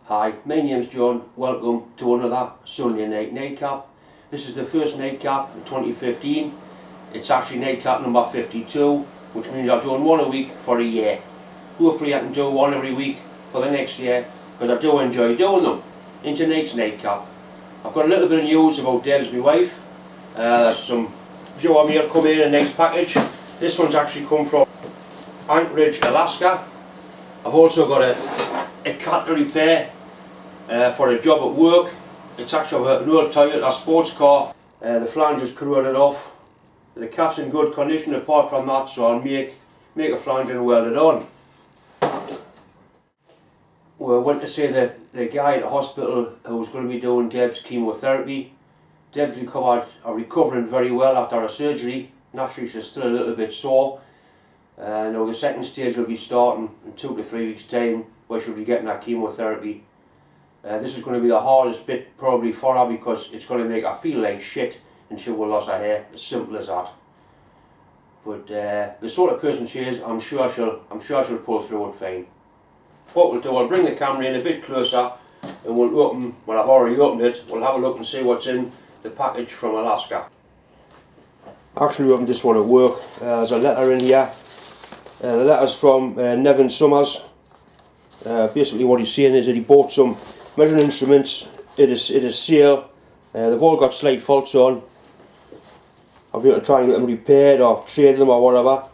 Hi, my name's John. Welcome to another Sunday night nightcap. This is the first nightcap in 2015. It's actually nightcap number 52, which means I've done one a week for a year. Hopefully I can do one every week for the next year, because I do enjoy doing them. In tonight's nightcap, I've got a little bit of news about Debs, my wife. There's some Joe here come in a nice package. This one's actually come from Anchorage, Alaska. I've also got a cat to repair for a job at work. It's actually an old Toyota sports car. The flange is corroded off. The cat's in good condition apart from that, so I'll make a flange and weld it on. We went to see the guy at the hospital who was going to be doing Deb's chemotherapy. Deb's recovering very well after her surgery. Naturally she's still a little bit sore. Now the second stage will be starting in 2 to 3 weeks time, where she'll be getting that chemotherapy. This is going to be the hardest bit probably for her, because it's going to make her feel like shit and she will lose her hair. As simple as that. But the sort of person she is, I'm sure she'll pull through it fine. What we'll do, I'll bring the camera in a bit closer and we'll open, well I've already opened it, we'll have a look and see what's in the package from Alaska. Actually we opened this one at work. There's a letter in here. The letter's from Nevin Summers. Basically what he's saying is that he bought some measuring instruments at a sale. They've all got slight faults on. I'll be able to try and get them repaired or trade them or whatever.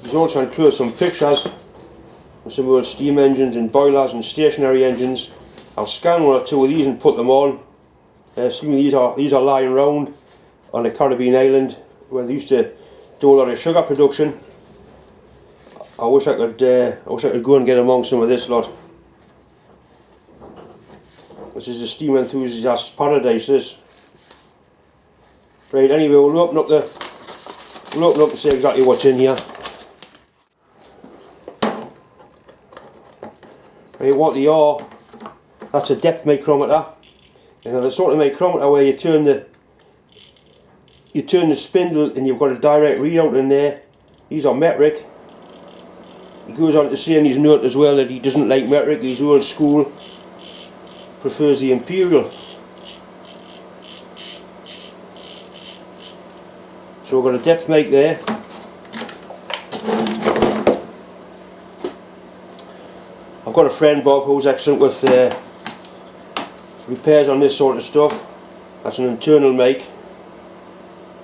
He's also included some pictures of some old steam engines and boilers and stationary engines. I'll scan one or two of these and put them on. These are lying around on the Caribbean island where they used to do a lot of sugar production. I wish I could go and get among some of this lot. This is a steam enthusiast's paradise, this. Right, anyway, we'll open up and see exactly what's in here. Right, what they are, that's a depth micrometer. You know, the sort of micrometer where you turn the spindle and you've got a direct readout in there. These are metric. He goes on to say in his note as well that he doesn't like metric, he's old school, prefers the imperial. So we've got a depth mic there. I've got a friend Bob who's excellent with repairs on this sort of stuff. That's an internal mic,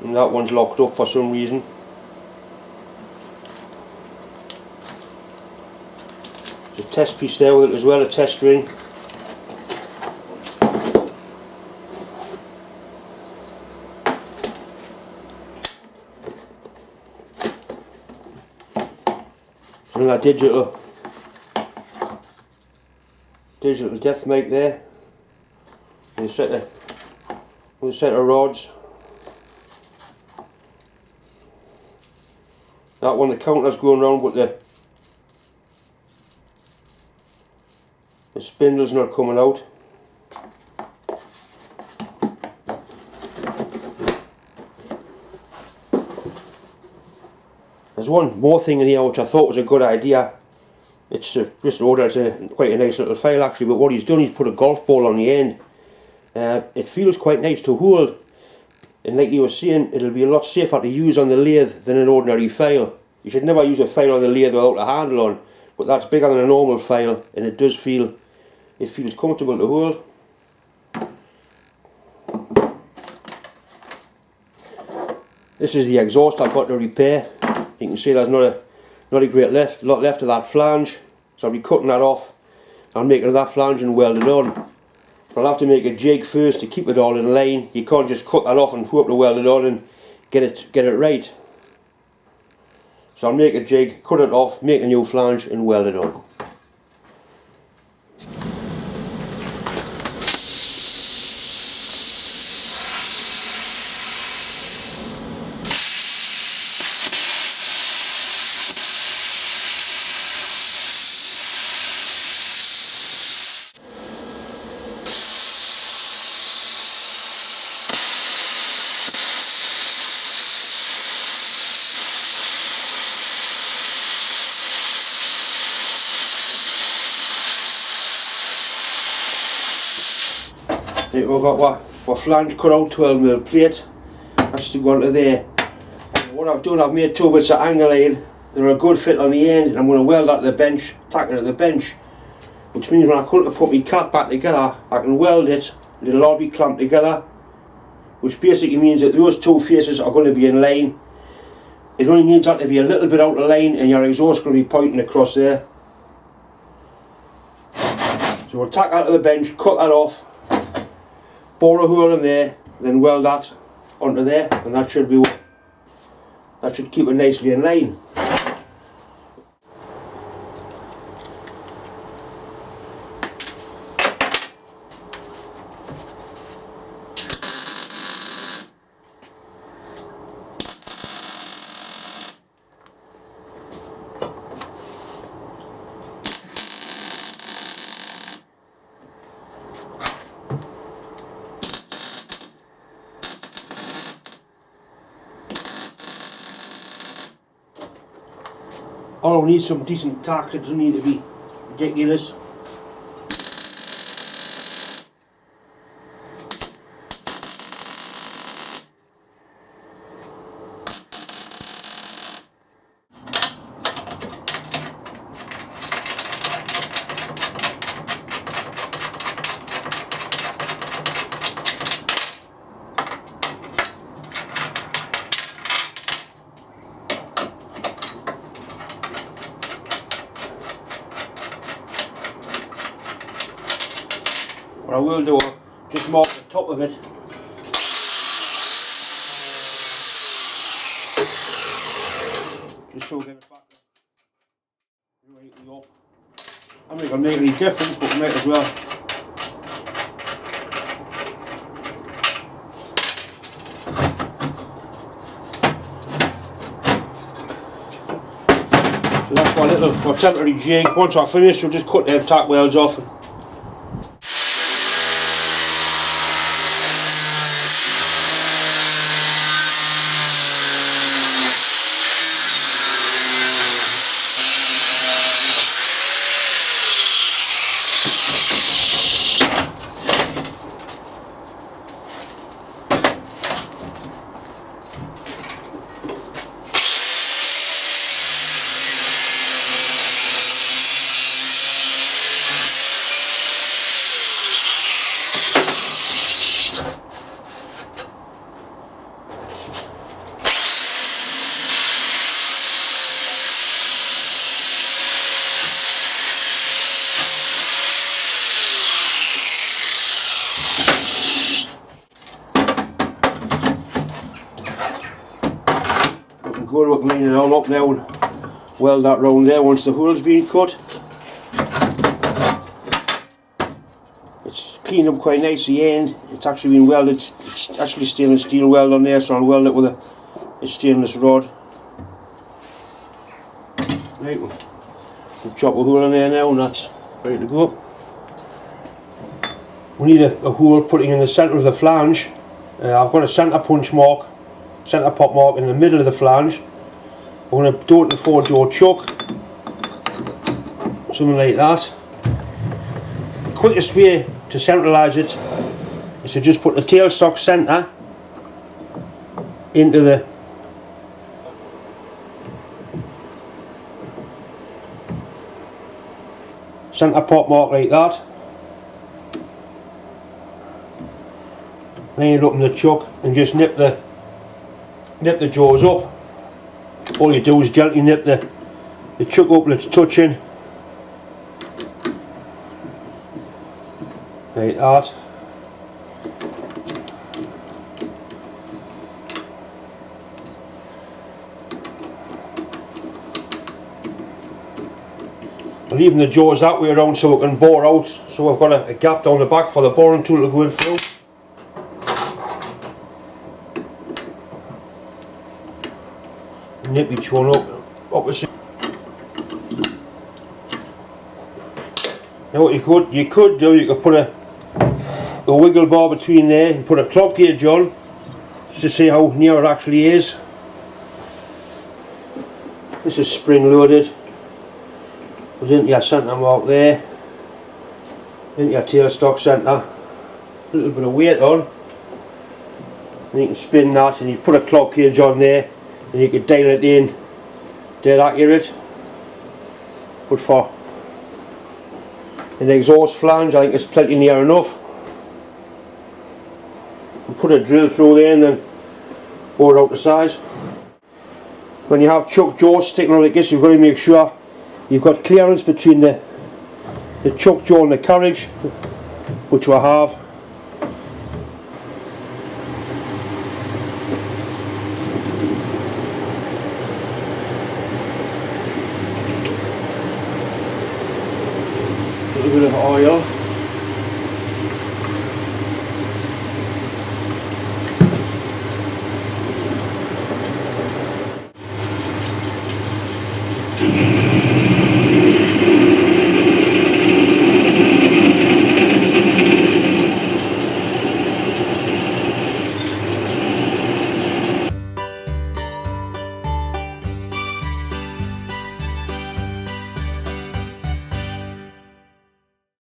and that one's locked up for some reason. There's a test piece there with it as well, a test ring. And that digital depth mic there. And a set of rods. That one, the counter's going round, but the spindle's not coming out. There's one more thing in here which I thought was a good idea. It's just ordered. It's quite a nice little file actually, but what he's done, he's put a golf ball on the end. It feels quite nice to hold, and like you were saying, it'll be a lot safer to use on the lathe than an ordinary file. You should never use a file on the lathe without a handle on, but that's bigger than a normal file, and it feels comfortable to hold. This is the exhaust I've got to repair. You can see there's not a great lot left of that flange, so I'll be cutting that off. I'll make another flange and weld it on. But I'll have to make a jig first to keep it all in line. You can't just cut that off and hope to weld it on and get it right. So I'll make a jig, cut it off, make a new flange and weld it on. We've got what flange cut out 12mm plate. That's to go onto there. And what I've done, I've made 2 bits of angle iron. They're a good fit on the end, and I'm going to weld that to the bench, tack it to the bench. Which means when I come to put my cat back together, I can weld it, and it'll all be clamped together. Which basically means that those 2 faces are going to be in line. It only needs that to be a little bit out of line, and your exhaust is going to be pointing across there. So we'll tack that to the bench, cut that off, bore a hole in there, then weld that onto there, and that should keep it nicely in line. Oh, we need some decent tacks, it doesn't need to be ridiculous. What I will do, just mark the top of it. Just so we get it back right up. I mean, it'll make any difference, but we might as well. So that's my little temporary jig. Once I finish, we'll just cut them tack welds off. Go to clean it all up now and weld that round there once the hole's been cut. It's cleaned up quite nice the end. It's actually been welded. It's actually stainless steel weld on there, so I'll weld it with a stainless rod. Right, we'll chop a hole in there now and that's ready to go. We need a hole putting in the centre of the flange. I've got a centre punch mark, centre pop mark in the middle of the flange. I'm going to do it in a 4-jaw chuck, something like that. The quickest way to centralise it is to just put the tailstock centre into the centre pop mark like that. Line it up in the chuck and just nip the jaws up. All you do is gently nip the chuck up and it's touching like that. And leaving the jaws that way around so we can bore out, so we've got a gap down the back for the boring tool to go in through. Nip each one up opposite. Now what you could do, you could put a wiggle bar between there and put a clock gauge on just to see how near it actually is. This is spring loaded. Goes into your centre mark there, into your tailstock centre, little bit of weight on, and you can spin that, and you put a clock gauge on there, and you can dial it in dead accurate. But for an exhaust flange, I think it's plenty near enough. And put a drill through there and then bore it out to size. When you have chuck jaws sticking out like this, you've got to make sure you've got clearance between the chuck jaw and the carriage, which we have. A little bit of oil.